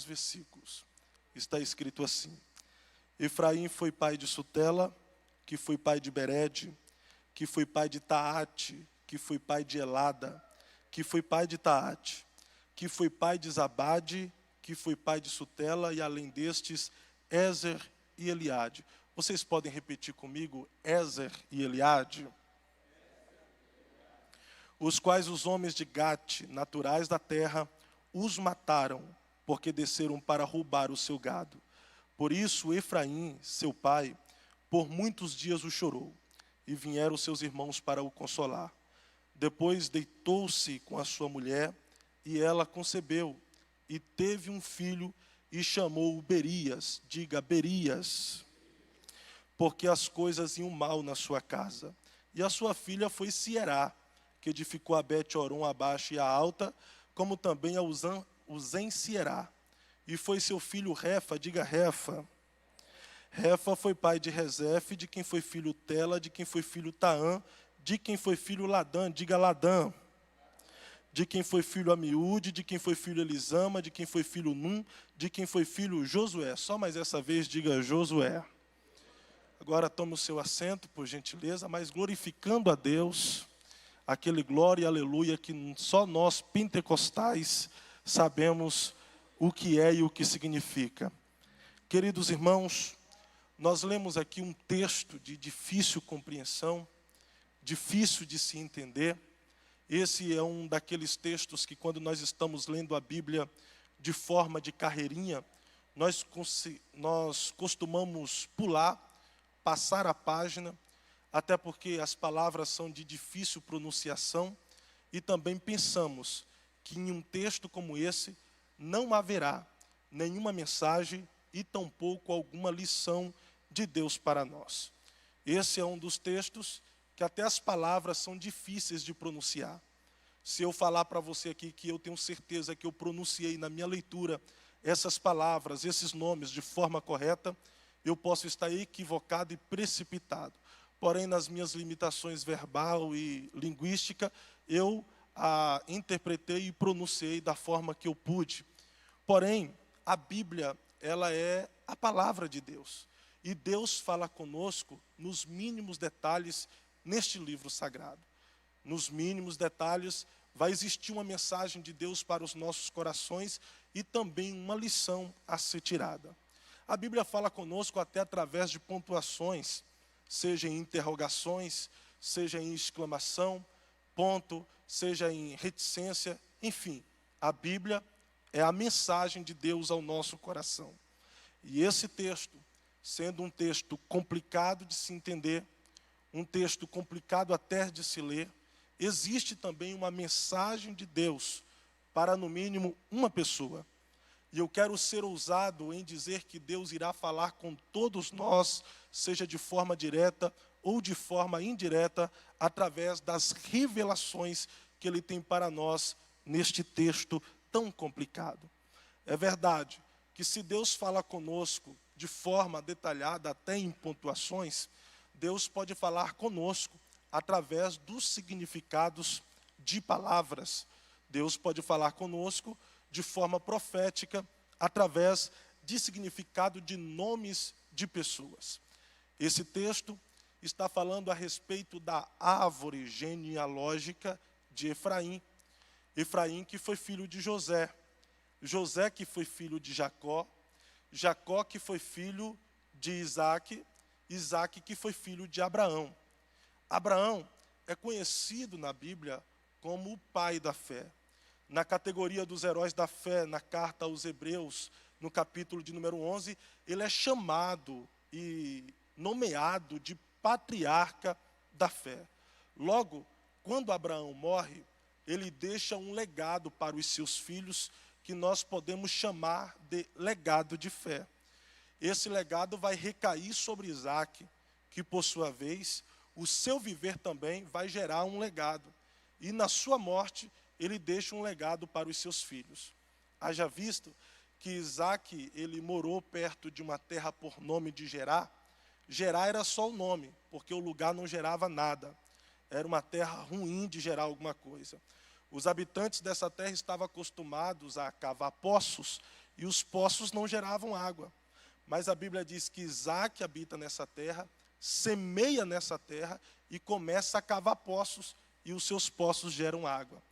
versículos. Está escrito assim: Efraim foi pai de Sutela, que foi pai de Bered, que foi pai de Taate, que foi pai de Elada, que foi pai de Taate, que foi pai de Zabade, que foi pai de Sutela, e além destes, Ezer e Eliade. Vocês podem repetir comigo, Ezer e Eliade? Os quais os homens de Gate, naturais da terra, os mataram, porque desceram para roubar o seu gado. Por isso Efraim, seu pai, por muitos dias o chorou, e vieram seus irmãos para o consolar. Depois deitou-se com a sua mulher, e ela concebeu, e teve um filho, e chamou-o Berias, diga Berias, porque as coisas iam mal na sua casa. E a sua filha foi Sierá, que edificou a Bet-Horon abaixo e a alta, como também a Uzen-Sierá. E foi seu filho Refa, diga Refa. Refa foi pai de Rezefe, de quem foi filho Tela, de quem foi filho Taã, de quem foi filho Ladã, diga Ladã. De quem foi filho Amiúde, de quem foi filho Elisama, de quem foi filho Num, de quem foi filho Josué. Só mais essa vez diga Josué. Agora tome o seu assento, por gentileza, mas glorificando a Deus, aquele glória e aleluia que só nós pentecostais sabemos o que é e o que significa. Queridos irmãos, nós lemos aqui um texto de difícil compreensão, difícil de se entender. Esse é um daqueles textos que, quando nós estamos lendo a Bíblia de forma de carreirinha, nós costumamos pular, passar a página, até porque as palavras são de difícil pronunciação, e também pensamos que em um texto como esse não haverá nenhuma mensagem e tampouco alguma lição de Deus para nós. Esse é um dos textos que até as palavras são difíceis de pronunciar. Se eu falar para você aqui que eu tenho certeza que eu pronunciei na minha leitura essas palavras, esses nomes de forma correta, eu posso estar equivocado e precipitado. Porém, nas minhas limitações verbal e linguística, eu a interpretei e pronunciei da forma que eu pude. Porém, a Bíblia, ela é a palavra de Deus. E Deus fala conosco nos mínimos detalhes neste livro sagrado. Nos mínimos detalhes vai existir uma mensagem de Deus para os nossos corações e também uma lição a ser tirada. A Bíblia fala conosco até através de pontuações, seja em interrogações, seja em exclamação, ponto, seja em reticência, enfim, a Bíblia é a mensagem de Deus ao nosso coração. E esse texto, sendo um texto complicado de se entender, um texto complicado até de se ler, existe também uma mensagem de Deus para, no mínimo, uma pessoa. E eu quero ser ousado em dizer que Deus irá falar com todos nós, seja de forma direta ou de forma indireta, através das revelações que Ele tem para nós neste texto tão complicado. É verdade que se Deus fala conosco de forma detalhada, até em pontuações, Deus pode falar conosco através dos significados de palavras. Deus pode falar conosco de forma profética, através de significado de nomes de pessoas. Esse texto está falando a respeito da árvore genealógica de Efraim. Efraim que foi filho de José, José que foi filho de Jacó, Jacó que foi filho de Isaac, Isaac que foi filho de Abraão. Abraão é conhecido na Bíblia como o pai da fé. Na categoria dos heróis da fé, na carta aos Hebreus, no capítulo de número 11, ele é chamado e nomeado de patriarca da fé. Logo, quando Abraão morre, ele deixa um legado para os seus filhos, que nós podemos chamar de legado de fé. Esse legado vai recair sobre Isaac, que por sua vez, o seu viver também vai gerar um legado. E na sua morte, ele deixa um legado para os seus filhos. Haja visto que Isaac, ele morou perto de uma terra por nome de Gerá. Gerá era só o nome, porque o lugar não gerava nada. Era uma terra ruim de gerar alguma coisa. Os habitantes dessa terra estavam acostumados a cavar poços, e os poços não geravam água. Mas a Bíblia diz que Isaac habita nessa terra, semeia nessa terra e começa a cavar poços, e os seus poços geram água.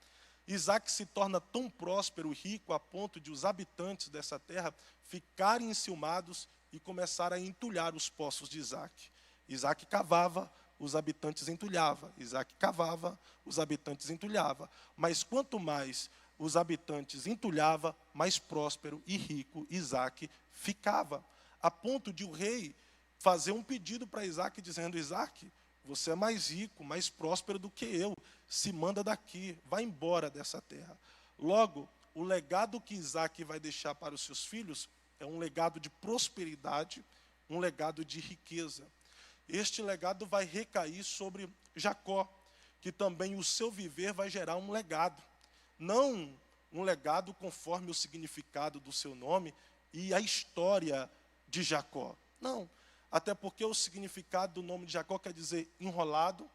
Isaac se torna tão próspero e rico a ponto de os habitantes dessa terra ficarem enciumados e começar a entulhar os poços de Isaac. Isaac cavava, os habitantes entulhavam. Isaac cavava, os habitantes entulhavam. Mas quanto mais os habitantes entulhavam, mais próspero e rico Isaac ficava. A ponto de o rei fazer um pedido para Isaac, dizendo: Isaac, você é mais rico, mais próspero do que eu. Se manda daqui, vai embora dessa terra. Logo, o legado que Isaac vai deixar para os seus filhos é um legado de prosperidade, um legado de riqueza. Este legado vai recair sobre Jacó, que também o seu viver vai gerar um legado. Não um legado conforme o significado do seu nome e a história de Jacó. Não, até porque o significado do nome de Jacó quer dizer enrolado,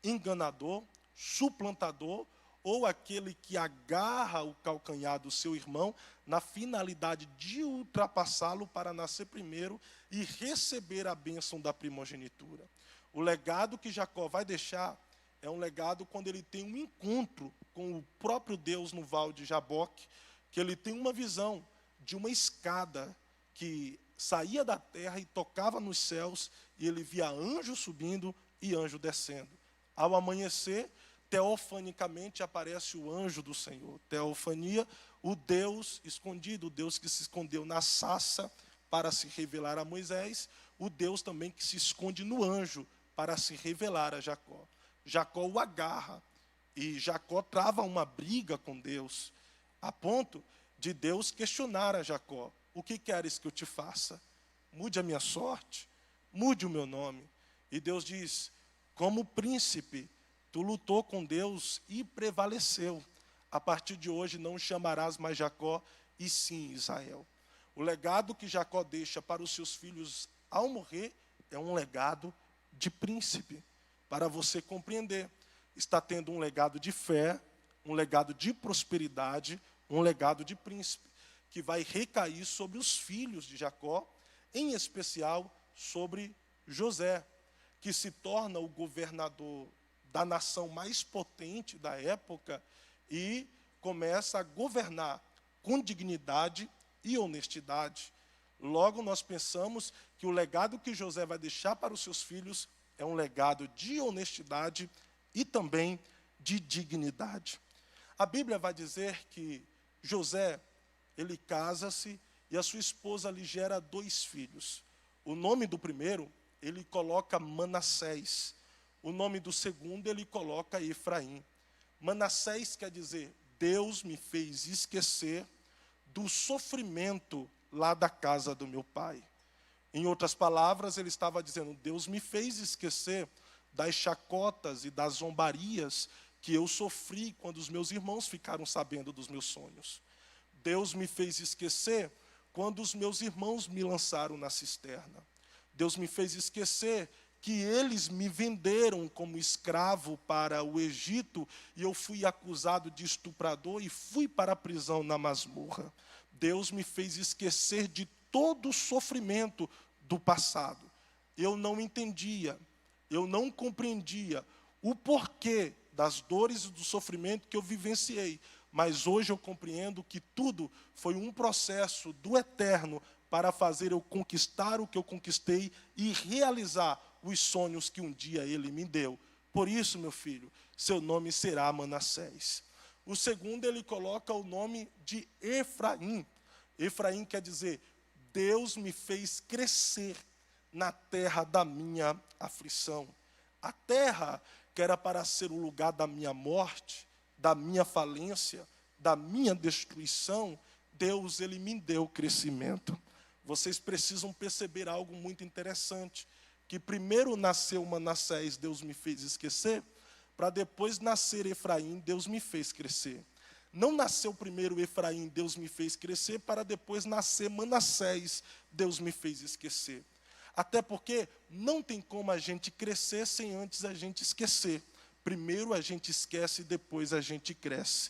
enganador, suplantador, ou aquele que agarra o calcanhar do seu irmão na finalidade de ultrapassá-lo para nascer primeiro e receber a bênção da primogenitura. O legado que Jacó vai deixar é um legado quando ele tem um encontro com o próprio Deus no Vale de Jaboque, que ele tem uma visão de uma escada que saía da terra e tocava nos céus, e ele via anjo subindo e anjo descendo. Ao amanhecer, teofanicamente aparece o anjo do Senhor. Teofania, o Deus escondido, o Deus que se escondeu na sarça para se revelar a Moisés, o Deus também que se esconde no anjo para se revelar a Jacó. Jacó o agarra, e Jacó trava uma briga com Deus, a ponto de Deus questionar a Jacó: o que queres que eu te faça? Mude a minha sorte? Mude o meu nome? E Deus diz: como príncipe, tu lutou com Deus e prevaleceu. A partir de hoje não chamarás mais Jacó, e sim Israel. O legado que Jacó deixa para os seus filhos ao morrer é um legado de príncipe. Para você compreender, está tendo um legado de fé, um legado de prosperidade, um legado de príncipe, que vai recair sobre os filhos de Jacó, em especial sobre José, que se torna o governador da nação mais potente da época e começa a governar com dignidade e honestidade. Logo, nós pensamos que o legado que José vai deixar para os seus filhos é um legado de honestidade e também de dignidade. A Bíblia vai dizer que José, ele casa-se e a sua esposa lhe gera 2 filhos. O nome do primeiro, ele coloca Manassés. O nome do segundo, ele coloca Efraim. Manassés quer dizer: Deus me fez esquecer do sofrimento lá da casa do meu pai. Em outras palavras, ele estava dizendo: Deus me fez esquecer das chacotas e das zombarias que eu sofri quando os meus irmãos ficaram sabendo dos meus sonhos. Deus me fez esquecer quando os meus irmãos me lançaram na cisterna. Deus me fez esquecer que eles me venderam como escravo para o Egito e eu fui acusado de estuprador e fui para a prisão na masmorra. Deus me fez esquecer de todo o sofrimento do passado. Eu não entendia, eu não compreendia o porquê das dores e do sofrimento que eu vivenciei, mas hoje eu compreendo que tudo foi um processo do eterno para fazer eu conquistar o que eu conquistei e realizar os sonhos que um dia ele me deu. Por isso, meu filho, seu nome será Manassés. O segundo, ele coloca o nome de Efraim. Efraim quer dizer: Deus me fez crescer na terra da minha aflição. A terra que era para ser o lugar da minha morte, da minha falência, da minha destruição, Deus, ele me deu crescimento. Vocês precisam perceber algo muito interessante, que primeiro nasceu Manassés, Deus me fez esquecer, para depois nascer Efraim, Deus me fez crescer. Não nasceu primeiro Efraim, Deus me fez crescer, para depois nascer Manassés, Deus me fez esquecer. Até porque não tem como a gente crescer sem antes a gente esquecer. Primeiro a gente esquece e depois a gente cresce.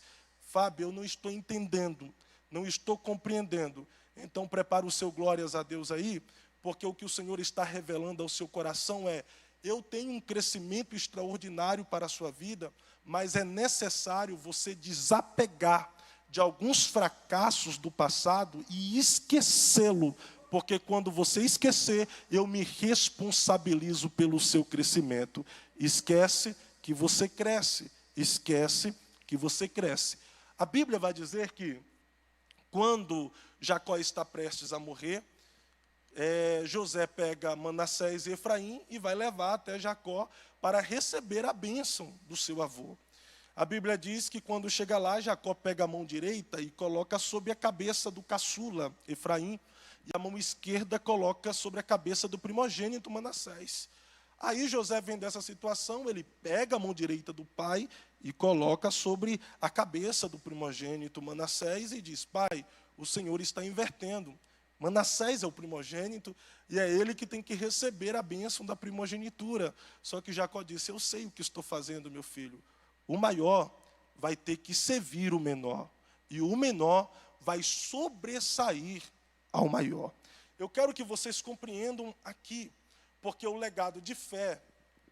Fábio, eu não estou entendendo, não estou compreendendo. Então prepara o seu glórias a Deus aí, porque o que o Senhor está revelando ao seu coração é: eu tenho um crescimento extraordinário para a sua vida, mas é necessário você desapegar de alguns fracassos do passado e esquecê-lo, porque quando você esquecer, eu me responsabilizo pelo seu crescimento. Esquece que você cresce, esquece que você cresce. A Bíblia vai dizer que quando Jacó está prestes a morrer, José pega Manassés e Efraim e vai levar até Jacó para receber a bênção do seu avô. A Bíblia diz que quando chega lá, Jacó pega a mão direita e coloca sobre a cabeça do caçula, Efraim, e a mão esquerda coloca sobre a cabeça do primogênito, Manassés. Aí José, vendo essa situação, ele pega a mão direita do pai e coloca sobre a cabeça do primogênito, Manassés, e diz: pai, o Senhor está invertendo. Manassés é o primogênito e é ele que tem que receber a bênção da primogenitura. Só que Jacó disse: eu sei o que estou fazendo, meu filho. O maior vai ter que servir o menor, e o menor vai sobressair ao maior. Eu quero que vocês compreendam aqui, porque o legado de fé,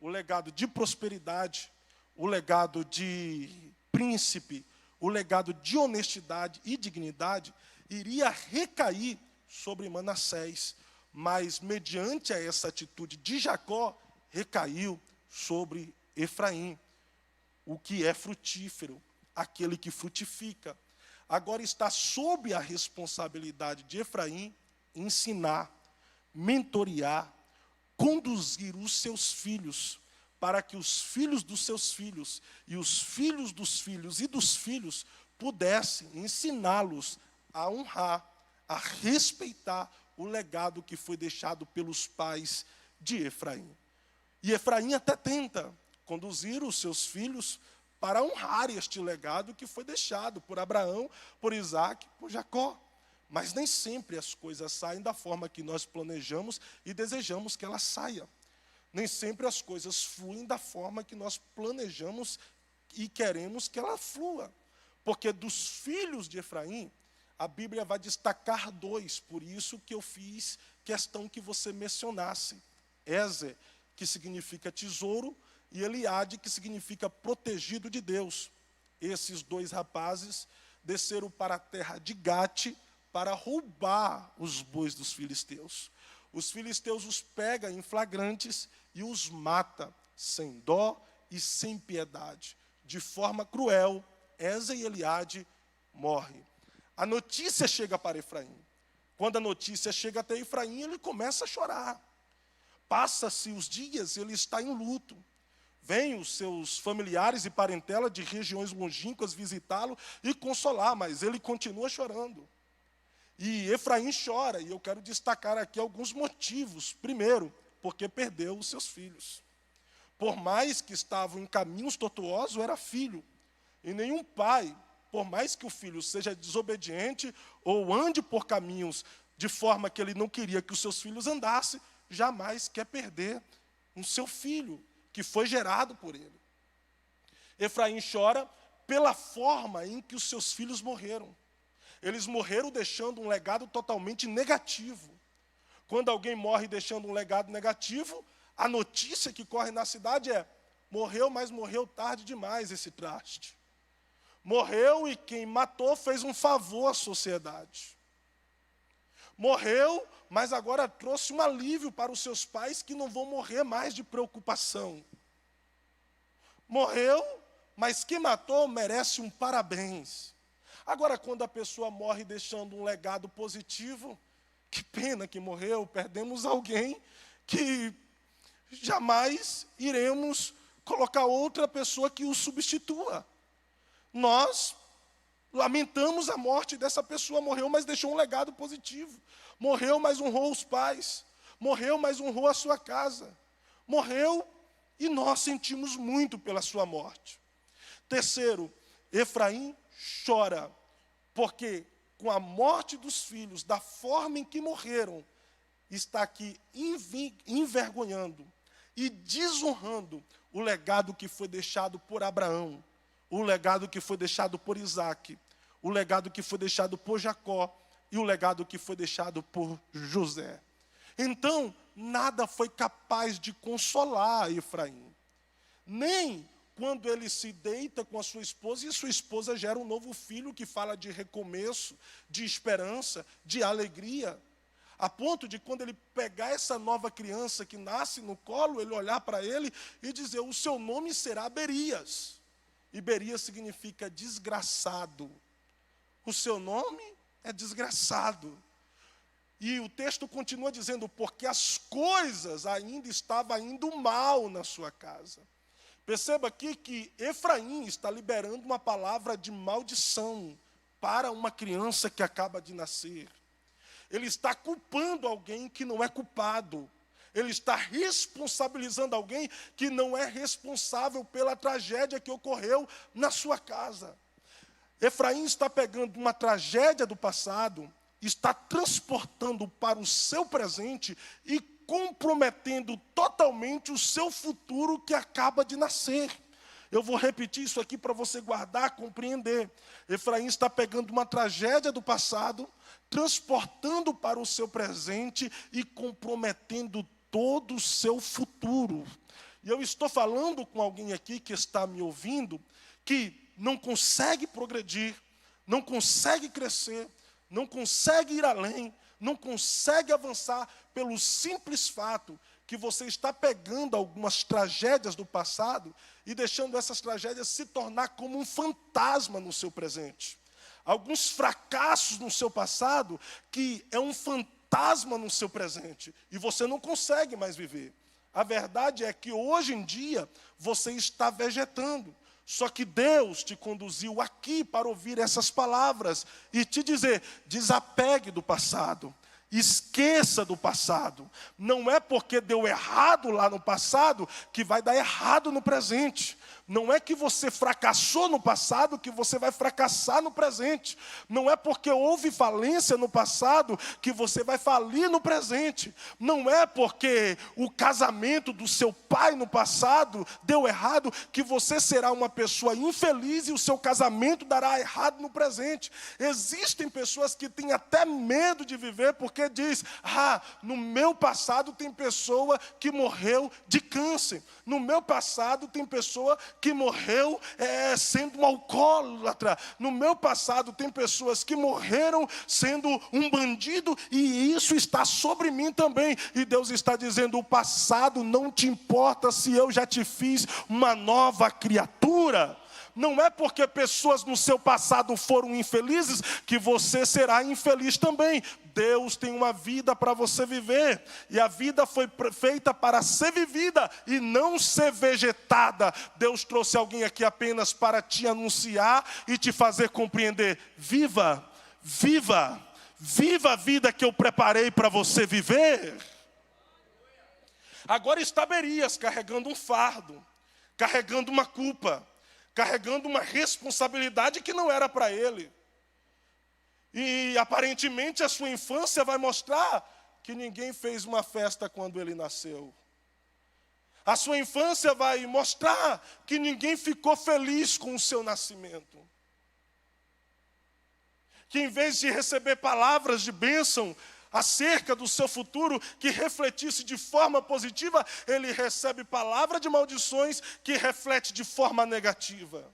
o legado de prosperidade, o legado de príncipe, o legado de honestidade e dignidade iria recair sobre Manassés, mas mediante essa atitude de Jacó, recaiu sobre Efraim. O que é frutífero, aquele que frutifica. Agora está sob a responsabilidade de Efraim ensinar, mentorear, conduzir os seus filhos, para que os filhos dos seus filhos e os filhos dos filhos e dos filhos pudessem ensiná-los a honrar, a respeitar o legado que foi deixado pelos pais de Efraim. E Efraim até tenta conduzir os seus filhos para honrar este legado que foi deixado por Abraão, por Isaac, por Jacó. Mas nem sempre as coisas saem da forma que nós planejamos e desejamos que ela saia. Nem sempre as coisas fluem da forma que nós planejamos e queremos que ela flua. Porque dos filhos de Efraim, a Bíblia vai destacar dois, por isso que eu fiz questão que você mencionasse. Ezer, que significa tesouro, e Eliade, que significa protegido de Deus. Esses dois rapazes desceram para a terra de Gate para roubar os bois dos filisteus. Os filisteus os pegam em flagrantes e os mata sem dó e sem piedade. De forma cruel, Ezer e Eliade morrem. A notícia chega para Efraim. Quando a notícia chega até Efraim, ele começa a chorar. Passa-se os dias, ele está em luto. Vêm os seus familiares e parentela de regiões longínquas visitá-lo e consolar, mas ele continua chorando. E Efraim chora, e eu quero destacar aqui alguns motivos. Primeiro, porque perdeu os seus filhos. Por mais que estavam em caminhos tortuosos, era filho. E nenhum pai, por mais que o filho seja desobediente ou ande por caminhos de forma que ele não queria que os seus filhos andassem, jamais quer perder o seu filho, que foi gerado por ele. Efraim chora pela forma em que os seus filhos morreram. Eles morreram deixando um legado totalmente negativo. Quando alguém morre deixando um legado negativo, a notícia que corre na cidade é: morreu, mas morreu tarde demais esse traste. Morreu e quem matou fez um favor à sociedade. Morreu, mas agora trouxe um alívio para os seus pais que não vão morrer mais de preocupação. Morreu, mas quem matou merece um parabéns. Agora, quando a pessoa morre deixando um legado positivo, que pena que morreu, perdemos alguém que jamais iremos colocar outra pessoa que o substitua. Nós lamentamos a morte dessa pessoa, morreu, mas deixou um legado positivo. Morreu, mas honrou os pais. Morreu, mas honrou a sua casa. Morreu e nós sentimos muito pela sua morte. Terceiro, Efraim chora, porque com a morte dos filhos, da forma em que morreram, está aqui envergonhando e desonrando o legado que foi deixado por Abraão, o legado que foi deixado por Isaac, o legado que foi deixado por Jacó e o legado que foi deixado por José. Então, nada foi capaz de consolar Efraim. Nem quando ele se deita com a sua esposa, e sua esposa gera um novo filho que fala de recomeço, de esperança, de alegria. A ponto de quando ele pegar essa nova criança que nasce no colo, ele olhar para ele e dizer: o seu nome será Berias. E Berias significa desgraçado. O seu nome é desgraçado. E o texto continua dizendo: porque as coisas ainda estavam indo mal na sua casa. Perceba aqui que Efraim está liberando uma palavra de maldição para uma criança que acaba de nascer. Ele está culpando alguém que não é culpado. Ele está responsabilizando alguém que não é responsável pela tragédia que ocorreu na sua casa. Efraim está pegando uma tragédia do passado, está transportando para o seu presente e comprometendo totalmente o seu futuro que acaba de nascer. Eu vou repetir isso aqui para você guardar, compreender. Efraim está pegando uma tragédia do passado, transportando para o seu presente e comprometendo todo o seu futuro. E eu estou falando com alguém aqui que está me ouvindo, que não consegue progredir, não consegue crescer, não consegue ir além, não consegue avançar pelo simples fato que você está pegando algumas tragédias do passado e deixando essas tragédias se tornar como um fantasma no seu presente. Alguns fracassos no seu passado que é um fantasma no seu presente e você não consegue mais viver. A verdade é que hoje em dia você está vegetando. Só que Deus te conduziu aqui para ouvir essas palavras e te dizer: desapegue do passado, esqueça do passado. Não é porque deu errado lá no passado que vai dar errado no presente. Não é que você fracassou no passado que você vai fracassar no presente. Não é porque houve falência no passado que você vai falir no presente. Não é porque o casamento do seu pai no passado deu errado que você será uma pessoa infeliz e o seu casamento dará errado no presente. Existem pessoas que têm até medo de viver porque diz: no meu passado tem pessoa que morreu de câncer. No meu passado tem pessoa que morreu sendo um alcoólatra. No meu passado tem pessoas que morreram sendo um bandido e isso está sobre mim também. E Deus está dizendo: o passado não te importa se eu já te fiz uma nova criatura. Não é porque pessoas no seu passado foram infelizes que você será infeliz também. Deus tem uma vida para você viver. E a vida foi feita para ser vivida e não ser vegetada. Deus trouxe alguém aqui apenas para te anunciar e te fazer compreender: viva, viva, viva a vida que eu preparei para você viver. Agora está Berias carregando um fardo, carregando uma culpa, carregando uma responsabilidade que não era para ele. E aparentemente a sua infância vai mostrar que ninguém fez uma festa quando ele nasceu. A sua infância vai mostrar que ninguém ficou feliz com o seu nascimento. Que em vez de receber palavras de bênção acerca do seu futuro, que refletisse de forma positiva, ele recebe palavra de maldições que reflete de forma negativa.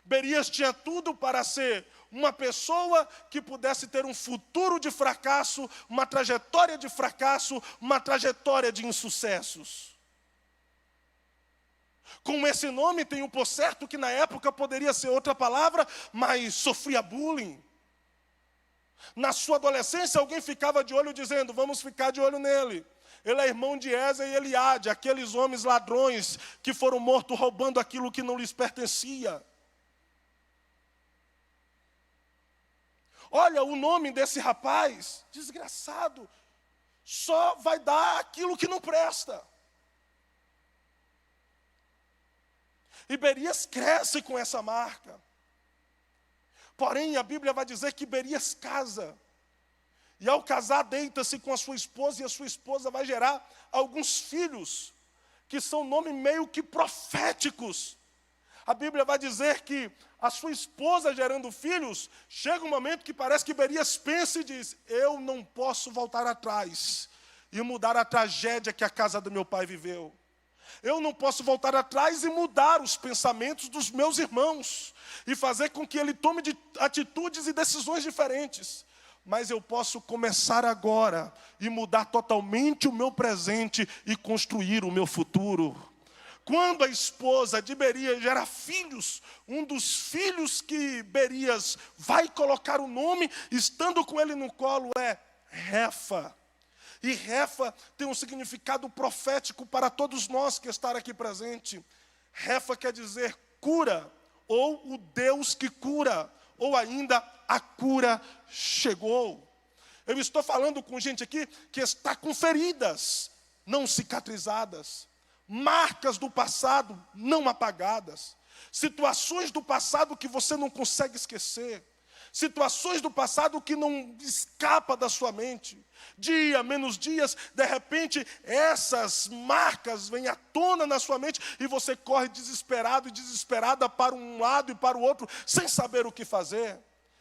Berias tinha tudo para ser uma pessoa que pudesse ter um futuro de fracasso, uma trajetória de fracasso, uma trajetória de insucessos. Com esse nome tem um por certo que na época poderia ser outra palavra, mas sofria bullying. Na sua adolescência, alguém ficava de olho dizendo: vamos ficar de olho nele. Ele é irmão de Ezer e Eliade, aqueles homens ladrões que foram mortos roubando aquilo que não lhes pertencia. Olha o nome desse rapaz, desgraçado, só vai dar aquilo que não presta. E Berias cresce com essa marca. Porém, a Bíblia vai dizer que Berias casa. E ao casar, deita-se com a sua esposa, e a sua esposa vai gerar alguns filhos, que são nomes meio que proféticos. A Bíblia vai dizer que a sua esposa gerando filhos, chega um momento que parece que Berias pensa e diz: eu não posso voltar atrás e mudar a tragédia que a casa do meu pai viveu. Eu não posso voltar atrás e mudar os pensamentos dos meus irmãos e fazer com que ele tome atitudes e decisões diferentes. Mas eu posso começar agora e mudar totalmente o meu presente e construir o meu futuro. Quando a esposa de Berias gera filhos, um dos filhos que Berias vai colocar o nome, estando com ele no colo, é Refa. E Refa tem um significado profético para todos nós que estão aqui presentes. Refa quer dizer cura, ou o Deus que cura, ou ainda a cura chegou. Eu estou falando com gente aqui que está com feridas não cicatrizadas, marcas do passado não apagadas, situações do passado que você não consegue esquecer, situações do passado que não escapa da sua mente. Dia, menos dias, de repente, essas marcas vêm à tona na sua mente e você corre desesperado e desesperada para um lado e para o outro, sem saber o que fazer.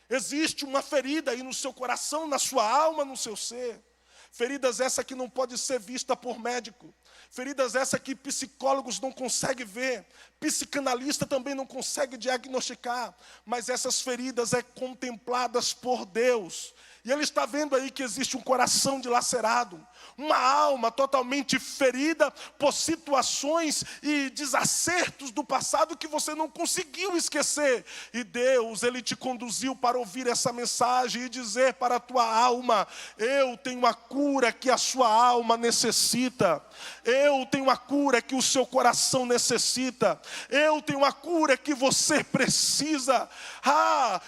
Existe uma ferida aí no seu coração, na sua alma, no seu ser. Feridas essa que não pode ser vista por médico. Feridas essa que psicólogos não conseguem ver. Psicanalista também não consegue diagnosticar. Mas essas feridas é contempladas por Deus. E Ele está vendo aí que existe um coração dilacerado, uma alma totalmente ferida por situações e desacertos do passado que você não conseguiu esquecer. E Deus, Ele te conduziu para ouvir essa mensagem e dizer para a tua alma: eu tenho a cura que a sua alma necessita. Eu tenho a cura que o seu coração necessita. Eu tenho a cura que você precisa.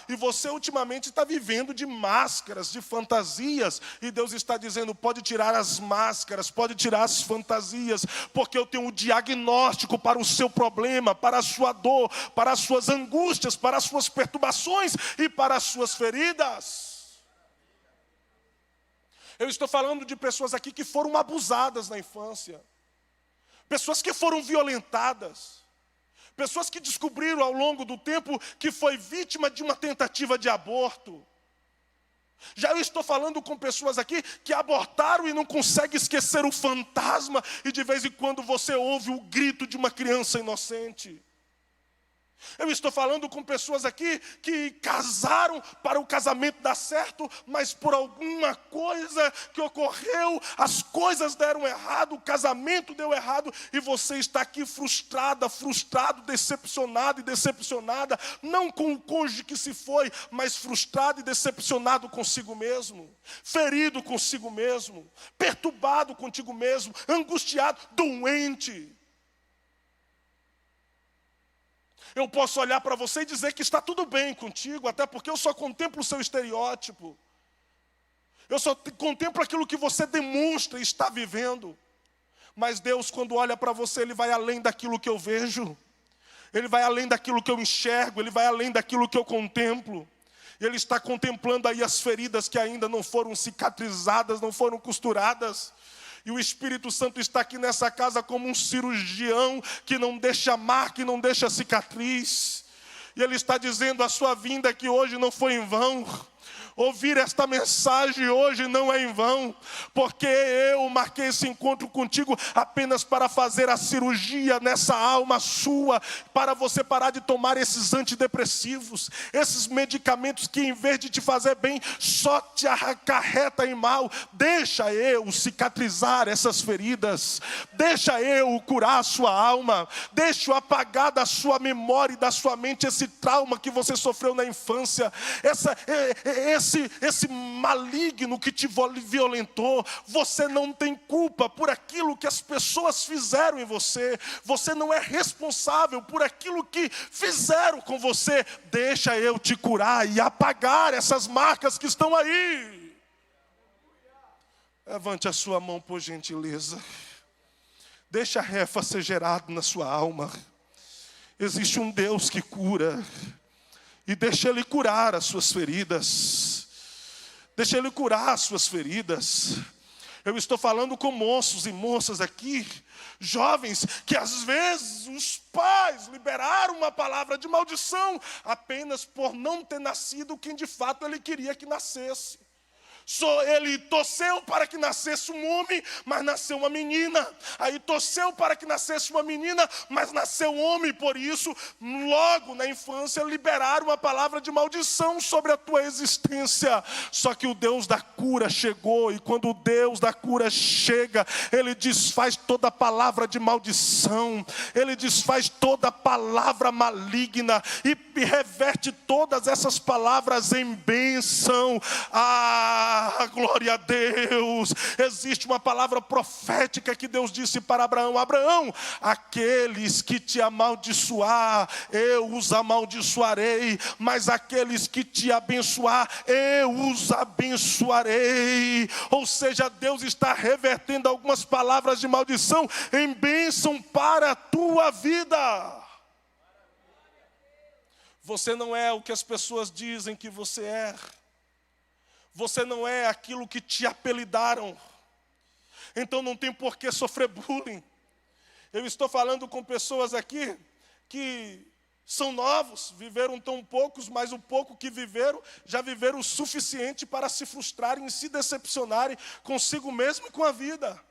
E você ultimamente está vivendo de máscaras, de fantasias, e Deus está dizendo: pode tirar as máscaras, pode tirar as fantasias, porque eu tenho um diagnóstico para o seu problema, para a sua dor, para as suas angústias, para as suas perturbações e para as suas feridas. Eu estou falando de pessoas aqui que foram abusadas na infância, pessoas que foram violentadas, pessoas que descobriram ao longo do tempo que foi vítima de uma tentativa de aborto. Já eu estou falando com pessoas aqui que abortaram e não conseguem esquecer o fantasma, e de vez em quando você ouve o grito de uma criança inocente. Eu estou falando com pessoas aqui que casaram para o casamento dar certo, mas por alguma coisa que ocorreu, as coisas deram errado, o casamento deu errado, e você está aqui frustrada, frustrado, decepcionado e decepcionada, não com o cônjuge que se foi, mas frustrado e decepcionado consigo mesmo, ferido consigo mesmo, perturbado contigo mesmo, angustiado, doente. Eu posso olhar para você e dizer que está tudo bem contigo, até porque eu só contemplo o seu estereótipo. Eu só contemplo aquilo que você demonstra e está vivendo. Mas Deus, quando olha para você, Ele vai além daquilo que eu vejo. Ele vai além daquilo que eu enxergo, Ele vai além daquilo que eu contemplo. Ele está contemplando aí as feridas que ainda não foram cicatrizadas, não foram costuradas. E o Espírito Santo está aqui nessa casa como um cirurgião que não deixa marca, que não deixa cicatriz. E Ele está dizendo: a sua vinda aqui hoje não foi em vão. Ouvir esta mensagem hoje não é em vão, porque eu marquei esse encontro contigo apenas para fazer a cirurgia nessa alma sua, para você parar de tomar esses antidepressivos, esses medicamentos que em vez de te fazer bem, só te acarreta em mal. Deixa eu cicatrizar essas feridas, deixa eu curar a sua alma, deixa eu apagar da sua memória e da sua mente esse trauma que você sofreu na infância, esse maligno que te violentou. Você não tem culpa por aquilo que as pessoas fizeram em você. Você não é responsável por aquilo que fizeram com você. Deixa eu te curar e apagar essas marcas que estão aí. Levante a sua mão, por gentileza. Deixa a refa ser gerado na sua alma. Existe um Deus que cura. E deixa Ele curar as suas feridas. Deixa Ele curar as suas feridas. Eu estou falando com moços e moças aqui, jovens, que às vezes os pais liberaram uma palavra de maldição apenas por não ter nascido quem de fato ele queria que nascesse. Ele torceu para que nascesse um homem, mas nasceu uma menina. Aí torceu para que nascesse uma menina, mas nasceu um homem. Por isso, logo na infância, liberaram uma palavra de maldição sobre a tua existência. Só que o Deus da cura chegou, e quando o Deus da cura chega, Ele desfaz toda palavra de maldição, Ele desfaz toda palavra maligna e reverte todas essas palavras em bênção. Glória a Deus. Existe uma palavra profética que Deus disse para Abraão: Abraão, aqueles que te amaldiçoar, eu os amaldiçoarei, mas aqueles que te abençoar, eu os abençoarei. Ou seja, Deus está revertendo algumas palavras de maldição em bênção para a tua vida. Você não é o que as pessoas dizem que você é. Você não é aquilo que te apelidaram. Então não tem por que sofrer bullying. Eu estou falando com pessoas aqui que são novos, viveram tão poucos, mas o pouco que viveram, já viveram o suficiente para se frustrarem e se decepcionarem consigo mesmo e com a vida.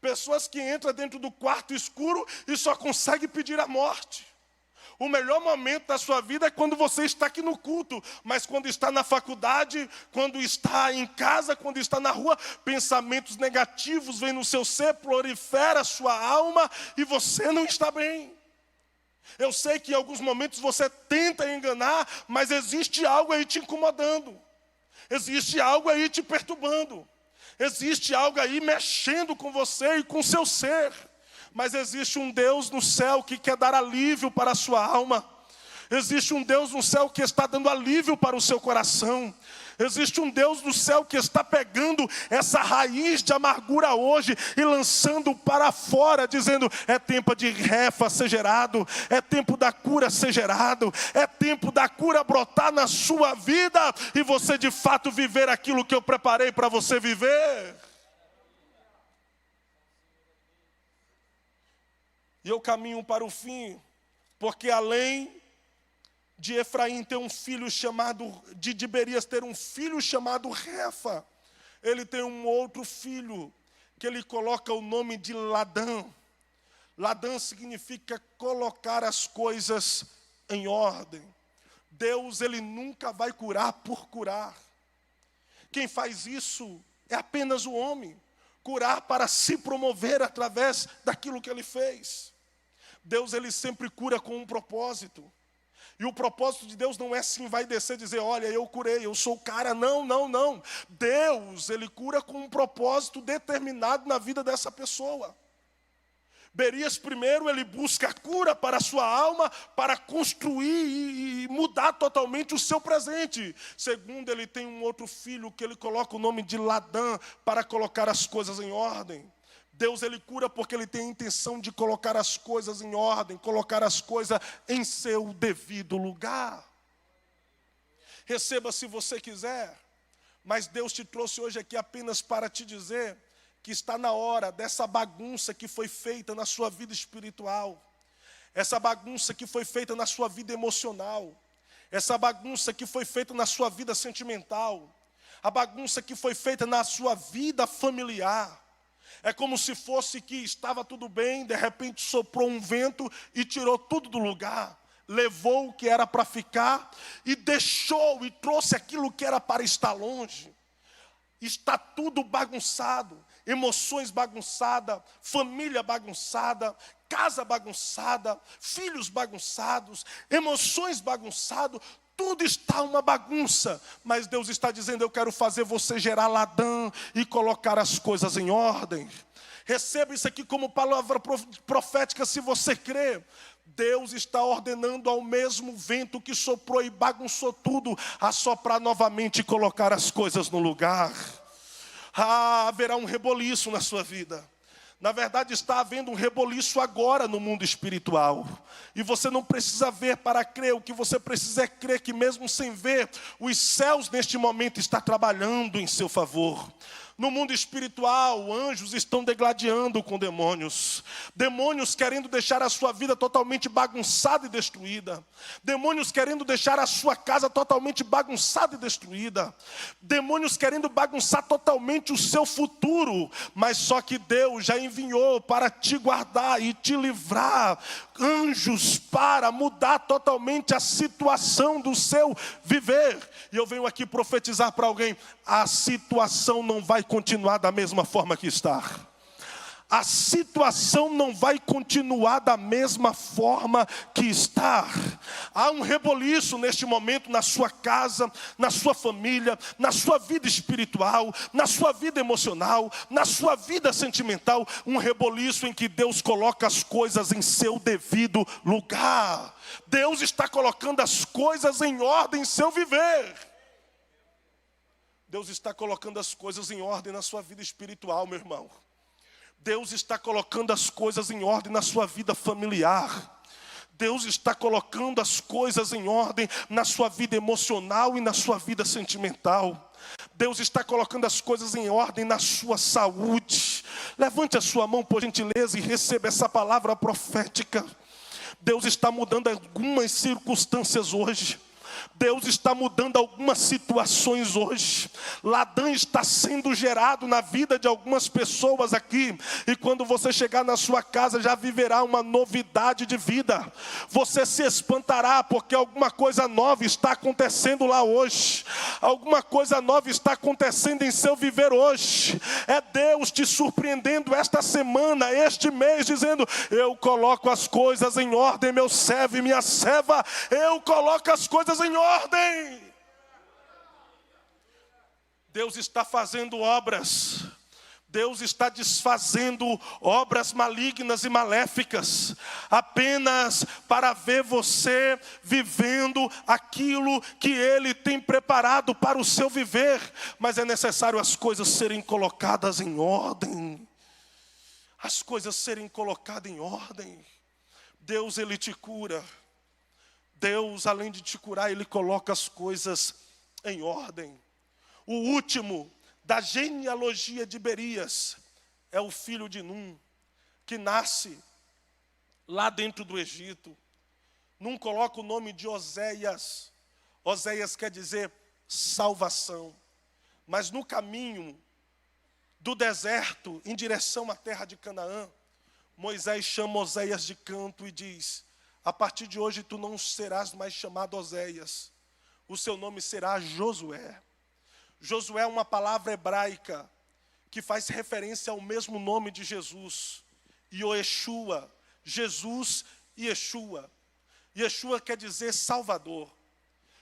Pessoas que entram dentro do quarto escuro e só conseguem pedir a morte. O melhor momento da sua vida é quando você está aqui no culto, mas quando está na faculdade, quando está em casa, quando está na rua, pensamentos negativos vêm no seu ser, prolifera a sua alma e você não está bem. Eu sei que em alguns momentos você tenta enganar, mas existe algo aí te incomodando, existe algo aí te perturbando, existe algo aí mexendo com você e com o seu ser. Mas existe um Deus no céu que quer dar alívio para a sua alma. Existe um Deus no céu que está dando alívio para o seu coração. Existe um Deus no céu que está pegando essa raiz de amargura hoje e lançando para fora, dizendo: é tempo de refa ser gerado, é tempo da cura ser gerado, é tempo da cura brotar na sua vida e você de fato viver aquilo que eu preparei para você viver. E eu caminho para o fim, porque além de Efraim ter um filho chamado, de Berias ter um filho chamado Refa, ele tem um outro filho, que ele coloca o nome de Ladã. Ladã significa colocar as coisas em ordem. Deus, ele nunca vai curar por curar. Quem faz isso é apenas o homem, curar para se promover através daquilo que ele fez. Deus, ele sempre cura com um propósito. E o propósito de Deus não é se envaidecer, dizer: olha, eu curei, eu sou o cara. Não, não, não. Deus, ele cura com um propósito determinado na vida dessa pessoa. Berias, primeiro, ele busca a cura para a sua alma, para construir e mudar totalmente o seu presente. Segundo, ele tem um outro filho que ele coloca o nome de Ladã, para colocar as coisas em ordem. Deus, ele cura porque ele tem a intenção de colocar as coisas em ordem, colocar as coisas em seu devido lugar. Receba se você quiser, mas Deus te trouxe hoje aqui apenas para te dizer que está na hora dessa bagunça que foi feita na sua vida espiritual, essa bagunça que foi feita na sua vida emocional, essa bagunça que foi feita na sua vida sentimental, a bagunça que foi feita na sua vida familiar. É como se fosse que estava tudo bem, de repente soprou um vento e tirou tudo do lugar. Levou o que era para ficar e deixou e trouxe aquilo que era para estar longe. Está tudo bagunçado, emoções bagunçadas, família bagunçada, casa bagunçada, filhos bagunçados, emoções bagunçadas. Tudo está uma bagunça, mas Deus está dizendo: eu quero fazer você gerar Ladã e colocar as coisas em ordem. Receba isso aqui como palavra profética se você crê. Deus está ordenando ao mesmo vento que soprou e bagunçou tudo, a soprar novamente e colocar as coisas no lugar. Haverá um reboliço na sua vida. Na verdade, está havendo um reboliço agora no mundo espiritual. E você não precisa ver para crer. O que você precisa é crer que mesmo sem ver, os céus neste momento estão trabalhando em seu favor. No mundo espiritual, anjos estão degladiando com demônios. Demônios querendo deixar a sua vida totalmente bagunçada e destruída. Demônios querendo deixar a sua casa totalmente bagunçada e destruída. Demônios querendo bagunçar totalmente o seu futuro. Mas só que Deus já enviou para te guardar e te livrar anjos para mudar totalmente a situação do seu viver. E eu venho aqui profetizar para alguém: a situação não vai continuar da mesma forma que está. A situação não vai continuar da mesma forma que está. Há um reboliço neste momento na sua casa, na sua família, na sua vida espiritual, na sua vida emocional, na sua vida sentimental. Um reboliço em que Deus coloca as coisas em seu devido lugar. Deus está colocando as coisas em ordem em seu viver. Deus está colocando as coisas em ordem na sua vida espiritual, meu irmão. Deus está colocando as coisas em ordem na sua vida familiar. Deus está colocando as coisas em ordem na sua vida emocional e na sua vida sentimental. Deus está colocando as coisas em ordem na sua saúde. Levante a sua mão, por gentileza, e receba essa palavra profética. Deus está mudando algumas circunstâncias hoje. Deus está mudando algumas situações hoje. Ladã está sendo gerado na vida de algumas pessoas aqui. E quando você chegar na sua casa, já viverá uma novidade de vida. Você se espantará, porque alguma coisa nova está acontecendo lá hoje. Alguma coisa nova está acontecendo em seu viver hoje. É Deus te surpreendendo esta semana, este mês, dizendo: eu coloco as coisas em ordem, meu servo e minha serva. Eu coloco as coisas em ordem. Deus está fazendo obras. Deus está desfazendo obras malignas e maléficas, apenas para ver você vivendo aquilo que Ele tem preparado para o seu viver. Mas é necessário as coisas serem colocadas em ordem. As coisas serem colocadas em ordem. Deus, Ele te cura. Deus, além de te curar, Ele coloca as coisas em ordem. O último da genealogia de Berias é o filho de Num, que nasce lá dentro do Egito. Num coloca o nome de Oséias. Oséias quer dizer salvação. Mas no caminho do deserto, em direção à terra de Canaã, Moisés chama Oséias de canto e diz: a partir de hoje tu não serás mais chamado Oséias, o seu nome será Josué. Josué é uma palavra hebraica que faz referência ao mesmo nome de Jesus. Yoeshua, Jesus e Yeshua. Yeshua quer dizer Salvador.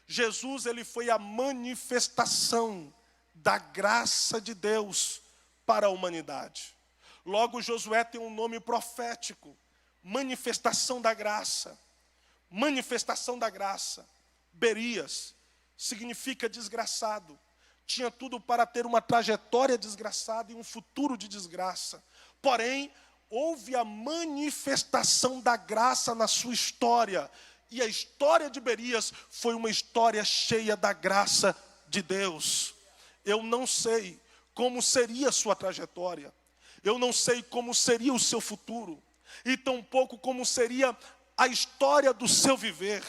Jesus, ele foi a manifestação da graça de Deus para a humanidade. Logo, Josué tem um nome profético: manifestação da graça. Manifestação da graça. Berias significa desgraçado. Tinha tudo para ter uma trajetória desgraçada e um futuro de desgraça. Porém, houve a manifestação da graça na sua história. E a história de Berias foi uma história cheia da graça de Deus. Eu não sei como seria a sua trajetória. Eu não sei como seria o seu futuro. E tampouco como seria a história do seu viver.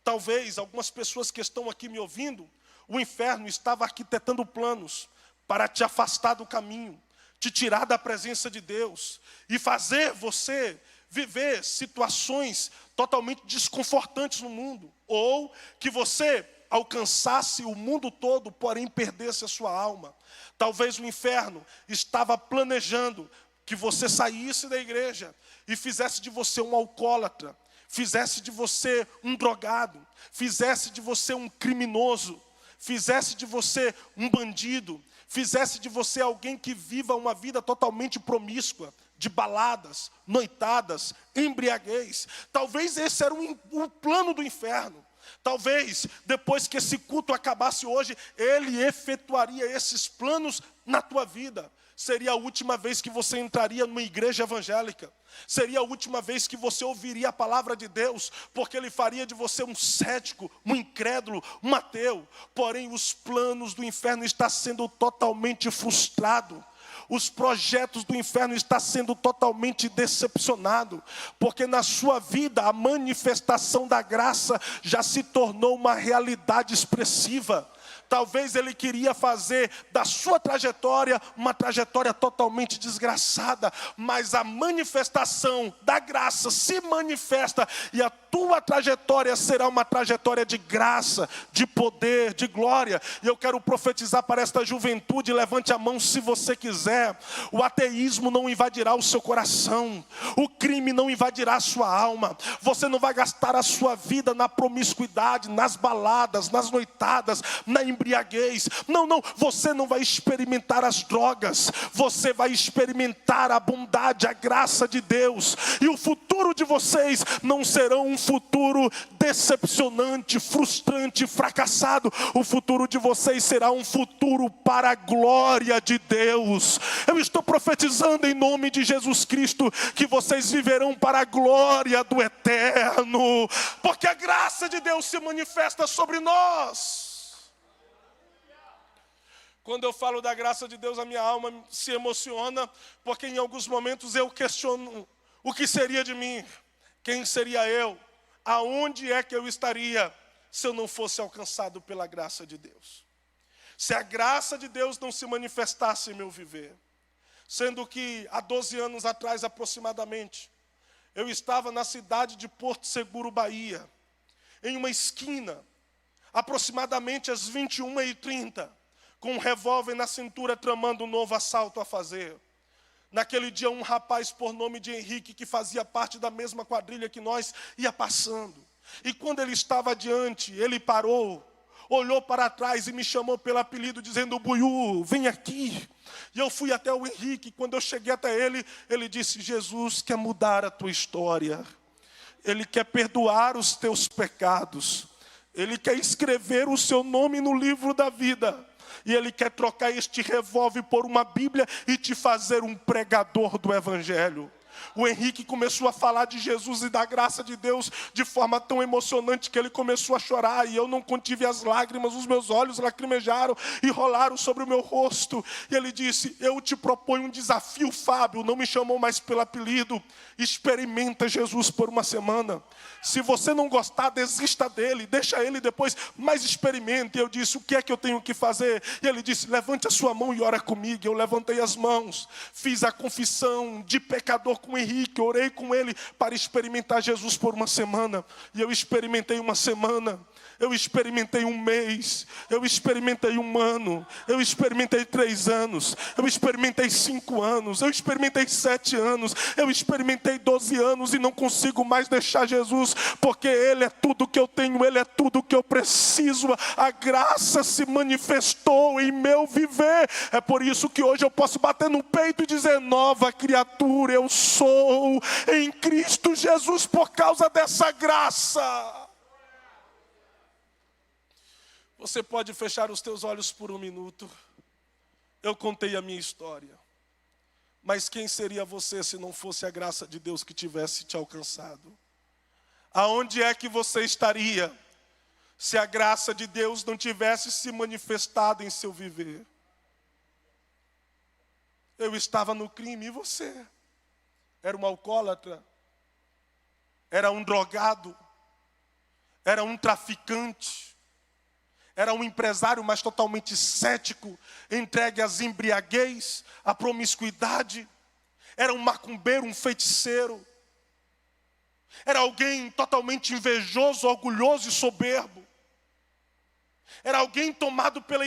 Talvez algumas pessoas que estão aqui me ouvindo, o inferno estava arquitetando planos para te afastar do caminho, te tirar da presença de Deus e fazer você viver situações totalmente desconfortantes no mundo. Ou que você alcançasse o mundo todo, porém perdesse a sua alma. Talvez o inferno estava planejando que você saísse da igreja e fizesse de você um alcoólatra, fizesse de você um drogado, fizesse de você um criminoso, fizesse de você um bandido, fizesse de você alguém que viva uma vida totalmente promíscua, de baladas, noitadas, embriaguez. Talvez esse era o plano do inferno. Talvez, depois que esse culto acabasse hoje, Ele efetuaria esses planos na tua vida. Seria a última vez que você entraria numa igreja evangélica. Seria a última vez que você ouviria a palavra de Deus, porque Ele faria de você um cético, um incrédulo, um ateu. Porém, os planos do inferno estão sendo totalmente frustrados. Os projetos do inferno estão sendo totalmente decepcionados, porque na sua vida a manifestação da graça já se tornou uma realidade expressiva. Talvez ele queria fazer da sua trajetória uma trajetória totalmente desgraçada, mas a manifestação da graça se manifesta e a tua trajetória será uma trajetória de graça, de poder, de glória. E eu quero profetizar para esta juventude, levante a mão se você quiser. O ateísmo não invadirá o seu coração, o crime não invadirá a sua alma, você não vai gastar a sua vida na promiscuidade, nas baladas, nas noitadas, na embriaguez. Não, você não vai experimentar as drogas, você vai experimentar a bondade, a graça de Deus. E o futuro de vocês não será um futuro decepcionante, frustrante, fracassado. O futuro de vocês será um futuro para a glória de Deus. Eu estou profetizando em nome de Jesus Cristo que vocês viverão para a glória do eterno, porque a graça de Deus se manifesta sobre nós. Quando eu falo da graça de Deus, a minha alma se emociona, porque em alguns momentos eu questiono o que seria de mim, quem seria eu, aonde é que eu estaria se eu não fosse alcançado pela graça de Deus. Se a graça de Deus não se manifestasse em meu viver, sendo que há 12 anos atrás aproximadamente, eu estava na cidade de Porto Seguro, Bahia, em uma esquina, aproximadamente às 21h30, com um revólver na cintura, tramando um novo assalto a fazer. Naquele dia, um rapaz por nome de Henrique, que fazia parte da mesma quadrilha que nós, ia passando. E quando ele estava adiante, ele parou, olhou para trás e me chamou pelo apelido, dizendo: Buiú, vem aqui. E eu fui até o Henrique. Quando eu cheguei até ele, ele disse: Jesus quer mudar a tua história. Ele quer perdoar os teus pecados. Ele quer escrever o seu nome no livro da vida. E Ele quer trocar este revólver por uma Bíblia e te fazer um pregador do Evangelho. O Henrique começou a falar de Jesus e da graça de Deus de forma tão emocionante que ele começou a chorar. E eu não contive as lágrimas, os meus olhos lacrimejaram e rolaram sobre o meu rosto. E ele disse: eu te proponho um desafio, Fábio. Não me chamou mais pelo apelido. Experimenta Jesus por uma semana. Se você não gostar, desista dele, deixa ele depois, mas experimente. E eu disse: o que é que eu tenho que fazer? E ele disse: levante a sua mão e ora comigo. Eu levantei as mãos, fiz a confissão de pecador com o Henrique, orei com ele para experimentar Jesus por uma semana. E eu experimentei uma semana, eu experimentei um mês, eu experimentei um ano, eu experimentei 3 anos, eu experimentei 5 anos, eu experimentei 7 anos, eu experimentei 12 anos e não consigo mais deixar Jesus, porque Ele é tudo que eu tenho, Ele é tudo que eu preciso. A graça se manifestou em meu viver. É por isso que hoje eu posso bater no peito e dizer: nova criatura eu sou em Cristo Jesus por causa dessa graça. Você pode fechar os teus olhos por um minuto. Eu contei a minha história. Mas quem seria você se não fosse a graça de Deus que tivesse te alcançado? Aonde é que você estaria se a graça de Deus não tivesse se manifestado em seu viver? Eu estava no crime, e você? Era um alcoólatra? Era um drogado? Era um traficante? Era um empresário, mas totalmente cético, entregue às embriaguez, à promiscuidade. Era um macumbeiro, um feiticeiro. Era alguém totalmente invejoso, orgulhoso e soberbo. Era alguém tomado pela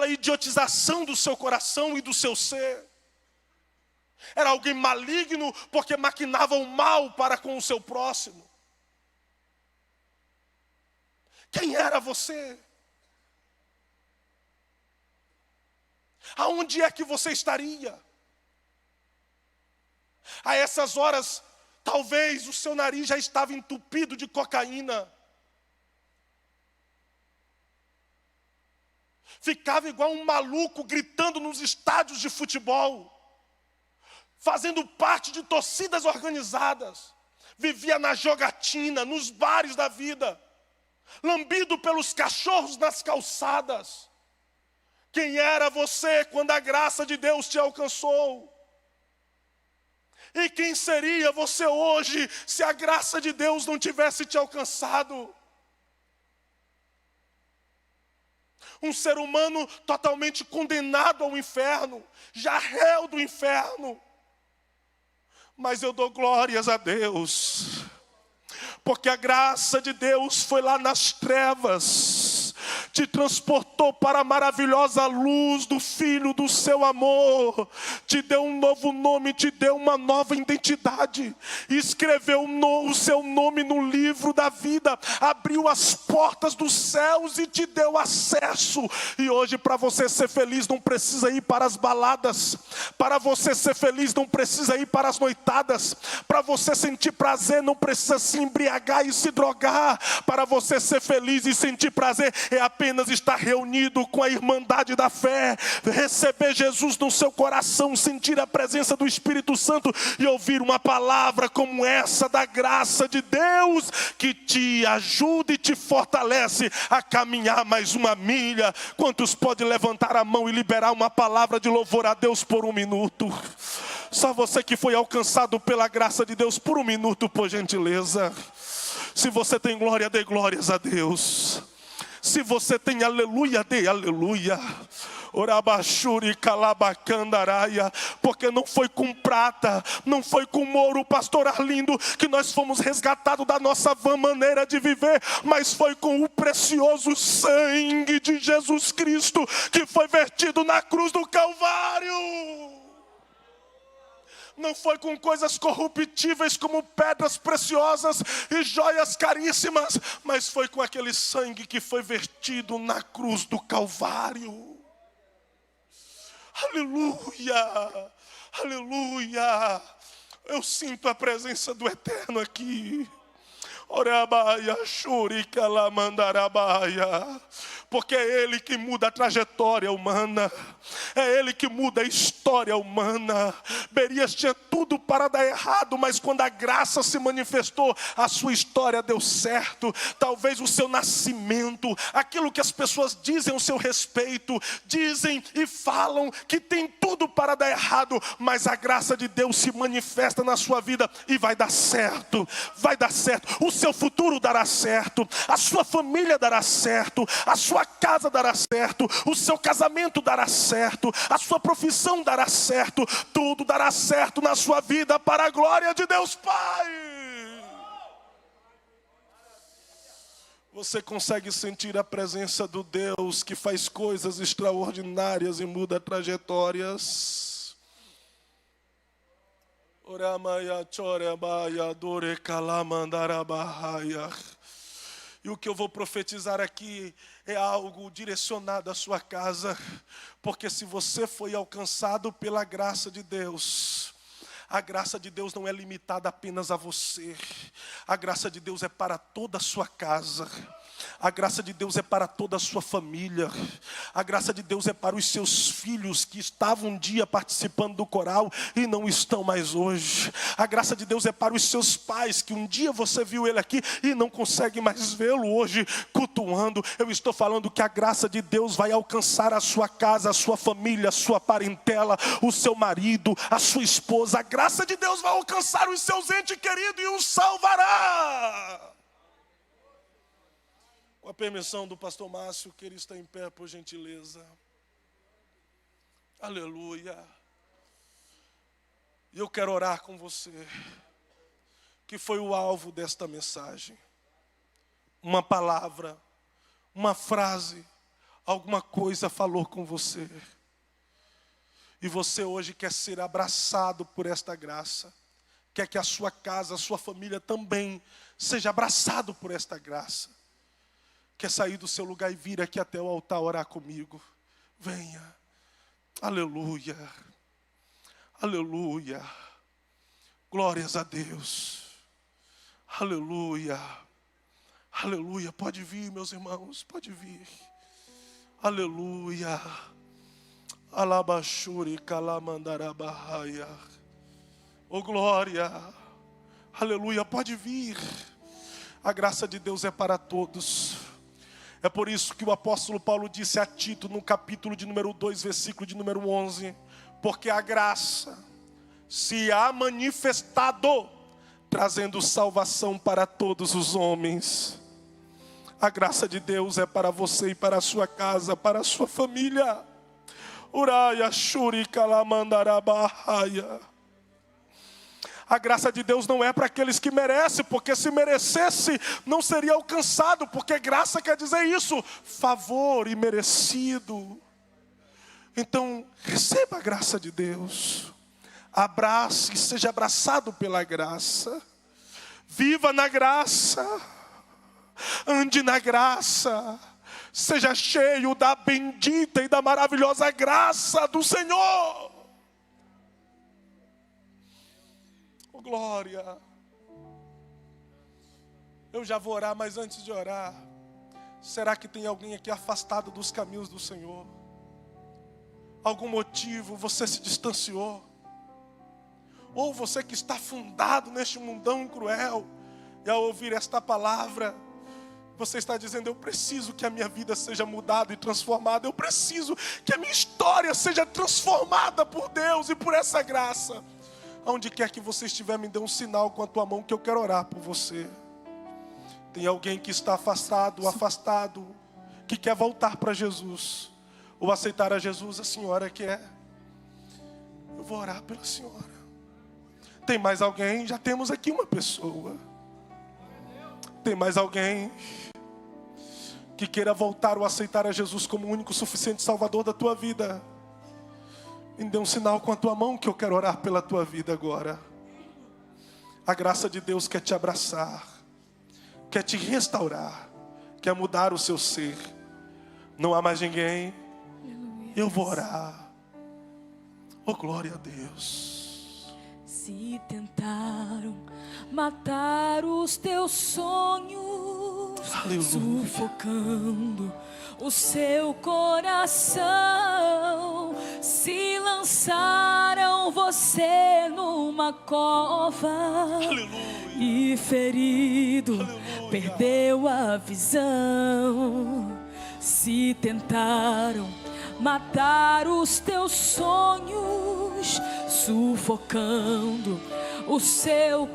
idiotização do seu coração e do seu ser. Era alguém maligno porque maquinava o mal para com o seu próximo. Quem era você? Aonde é que você estaria? A essas horas, talvez o seu nariz já estava entupido de cocaína. ficava igual um maluco gritando nos estádios de futebol, fazendo parte de torcidas organizadas, vivia na jogatina, nos bares da vida, lambido pelos cachorros nas calçadas. Quem era você quando a graça de Deus te alcançou? E quem seria você hoje se a graça de Deus não tivesse te alcançado? Um ser humano totalmente condenado ao inferno, já réu do inferno. Mas eu dou glórias a Deus, porque a graça de Deus foi lá nas trevas, te transportou para a maravilhosa luz do Filho do seu amor, te deu um novo nome, te deu uma nova identidade, escreveu o seu nome no livro da vida, abriu as portas dos céus e te deu acesso. E hoje, para você ser feliz, não precisa ir para as baladas, para você ser feliz não precisa ir para as noitadas, para você sentir prazer não precisa se embriagar e se drogar, para você ser feliz e sentir prazer é apenas estar reunido com a irmandade da fé, receber Jesus no seu coração, sentir a presença do Espírito Santo e ouvir uma palavra como essa da graça de Deus, que te ajuda e te fortalece a caminhar mais uma milha. Quantos podem levantar a mão e liberar uma palavra de louvor a Deus por um minuto? Só você que foi alcançado pela graça de Deus por um minuto, por gentileza. Se você tem glória, dê glórias a Deus. Se você tem aleluia, dê aleluia. Orabachuri calabacandaraia, porque não foi com prata, não foi com ouro, pastor Arlindo, que nós fomos resgatados da nossa vã maneira de viver, mas foi com o precioso sangue de Jesus Cristo, que foi vertido na cruz do Calvário. Não foi com coisas corruptíveis como pedras preciosas e joias caríssimas, mas foi com aquele sangue que foi vertido na cruz do Calvário. Aleluia, aleluia. Eu sinto a presença do Eterno aqui. Orabaia, shurika lamandarabaia. Porque é Ele que muda a trajetória humana, é Ele que muda a história humana. Berias tinha tudo para dar errado, mas quando a graça se manifestou, a sua história deu certo. Talvez o seu nascimento, aquilo que as pessoas dizem ao seu respeito, dizem e falam que tem tudo para dar errado, mas a graça de Deus se manifesta na sua vida e vai dar certo, vai dar certo. O seu futuro dará certo, a sua família dará certo, a sua casa dará certo, o seu casamento dará certo, a sua profissão dará certo, tudo dará certo na sua vida para a glória de Deus Pai. Você consegue sentir a presença do Deus que faz coisas extraordinárias e muda trajetórias? Oramaya chorebaya dore kalamandarabahaya. E o que eu vou profetizar aqui é algo direcionado à sua casa, porque se você foi alcançado pela graça de Deus, a graça de Deus não é limitada apenas a você, a graça de Deus é para toda a sua casa. A graça de Deus é para toda a sua família. A graça de Deus é para os seus filhos que estavam um dia participando do coral e não estão mais hoje. A graça de Deus é para os seus pais que um dia você viu ele aqui e não consegue mais vê-lo hoje cultuando. Eu estou falando que a graça de Deus vai alcançar a sua casa, a sua família, a sua parentela, o seu marido, a sua esposa. A graça de Deus vai alcançar os seus entes queridos e os salvará. Com a permissão do pastor Márcio, que ele está em pé, por gentileza. Aleluia. E eu quero orar com você, que foi o alvo desta mensagem. Uma palavra, uma frase, alguma coisa falou com você. E você hoje quer ser abraçado por esta graça. Quer que a sua casa, a sua família também seja abraçado por esta graça. Quer sair do seu lugar e vir aqui até o altar orar comigo? Venha. Aleluia. Aleluia. Glórias a Deus. Aleluia. Aleluia. Pode vir, meus irmãos, pode vir. Aleluia. Alabashuri kalamandarabahaya. Oh glória. Aleluia, pode vir. A graça de Deus é para todos. É por isso que o apóstolo Paulo disse a Tito no capítulo de número 2, versículo de número 11. Porque a graça se há manifestado, trazendo salvação para todos os homens. A graça de Deus é para você e para a sua casa, para a sua família. Uraya shuri kalamandarabahaya. A graça de Deus não é para aqueles que merecem, porque se merecesse, não seria alcançado, porque graça quer dizer isso, favor imerecido. Então, receba a graça de Deus, abrace, seja abraçado pela graça, viva na graça, ande na graça, seja cheio da bendita e da maravilhosa graça do Senhor. Glória. Eu já vou orar, mas antes de orar, será que tem alguém aqui afastado dos caminhos do Senhor? Algum motivo você se distanciou? Ou você que está afundado neste mundão cruel, e ao ouvir esta palavra, você está dizendo: eu preciso que a minha vida seja mudada e transformada, eu preciso que a minha história seja transformada por Deus e por essa graça. Aonde quer que você estiver, me dê um sinal com a tua mão que eu quero orar por você. Tem alguém que está afastado, que quer voltar para Jesus, ou aceitar a Jesus. A senhora quer? Eu vou orar pela senhora. Tem mais alguém? Já temos aqui uma pessoa. Tem mais alguém que queira voltar ou aceitar a Jesus como o único suficiente Salvador da tua vida? Me dê um sinal com a tua mão que eu quero orar pela tua vida agora. A graça de Deus quer te abraçar, quer te restaurar, quer mudar o seu ser. Não há mais ninguém? Eu vou orar. Oh, glória a Deus. Se tentaram matar os teus sonhos, Aleluia. sufocando o seu coração, se lançaram você numa cova, Aleluia. e ferido, Aleluia. perdeu a visão. Se tentaram matar os teus sonhos, sufocando o seu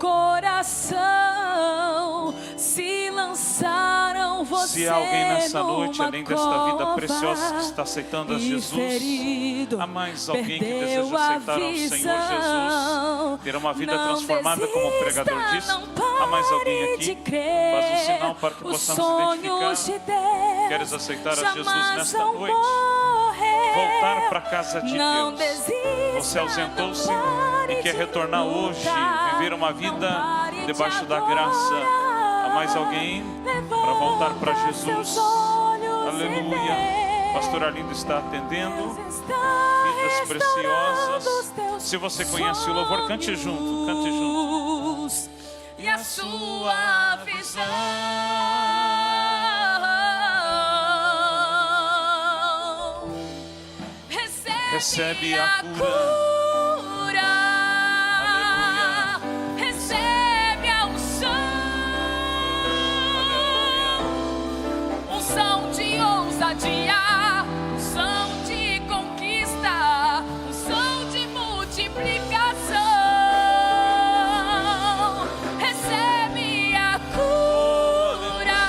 coração, se lançaram você. Se há alguém nessa noite, numa além desta vida cova, preciosa, que está aceitando a Jesus, ferido, há mais alguém que perdeu deseja aceitar a ao Senhor visão. Jesus, ter uma vida Não transformada, como o pregador desista, disse. não Há mais alguém pare aqui? de crer. Faz um sinal para que Os possamos sonhos de identificar. Deus Queres aceitar a jamais Jesus nesta vão noite? morrer. Voltar para a casa de Não Deus. desista, Você ausentou-se não pare e quer de retornar hoje, lutar. viver uma Não vida pare de debaixo da graça. Há mais alguém para voltar para Levanta Jesus? seus olhos Aleluia. e vê. Pastor Arlindo está atendendo. Deus está Vidas restaurando os preciosas. teus Se você conhece o louvor, cante junto, cante junto. sonhos e a sua visão. Recebe a cura. Cura. Recebe a unção de ousadia, unção de conquista, unção de multiplicação. Recebe a cura.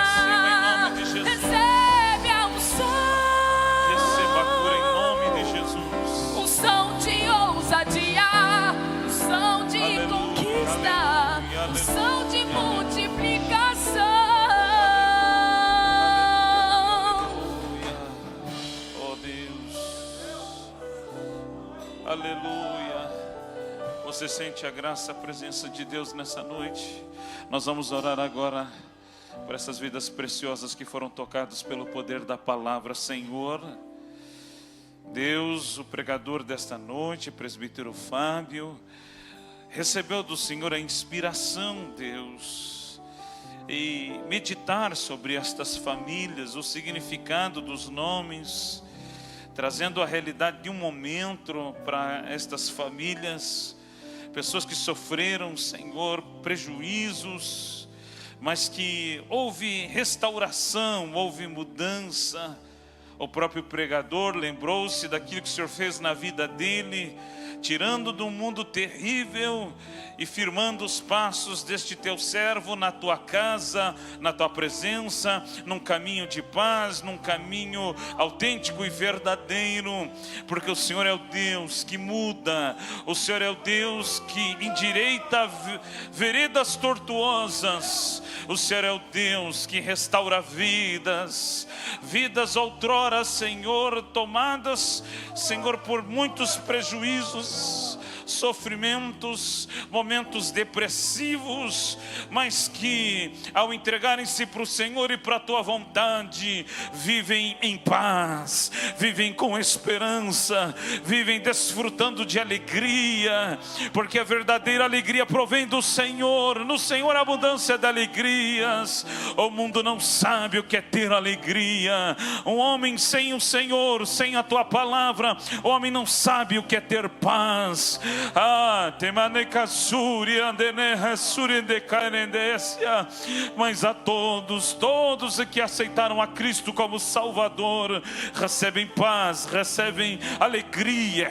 Receba em nome de Jesus. Recebe a unção. Receba a cura em nome de Jesus. Unção de ousadia, unção de Aleluia, conquista, aleluia, aleluia. unção de multiplicação. Oh Deus. Aleluia. Você sente a graça, a presença de Deus nessa noite? Nós vamos orar agora por essas vidas preciosas que foram tocadas pelo poder da palavra. Senhor Deus, o pregador desta noite, presbítero Fábio, recebeu do Senhor a inspiração, Deus, e meditar sobre estas famílias, o significado dos nomes, trazendo a realidade de um momento para estas famílias, pessoas que sofreram, Senhor, prejuízos, mas que houve restauração, houve mudança. O próprio pregador lembrou-se daquilo que o Senhor fez na vida dele, tirando do mundo terrível e firmando os passos deste teu servo na tua casa, na tua presença, num caminho de paz, num caminho autêntico e verdadeiro, porque o Senhor é o Deus que muda, o Senhor é o Deus que endireita veredas tortuosas, o Senhor é o Deus que restaura vidas outrora, Senhor, tomadas, Senhor, por muitos prejuízos, sofrimentos, momentos depressivos, mas que ao entregarem-se para o Senhor e para a tua vontade, vivem em paz, vivem com esperança, vivem desfrutando de alegria, porque a verdadeira alegria provém do Senhor, no Senhor a abundância de alegrias. O mundo não sabe o que é ter alegria. Um homem sem o Senhor, sem a tua palavra, o homem não sabe o que é ter paz. Mas a todos que aceitaram a Cristo como Salvador, recebem paz, recebem alegria,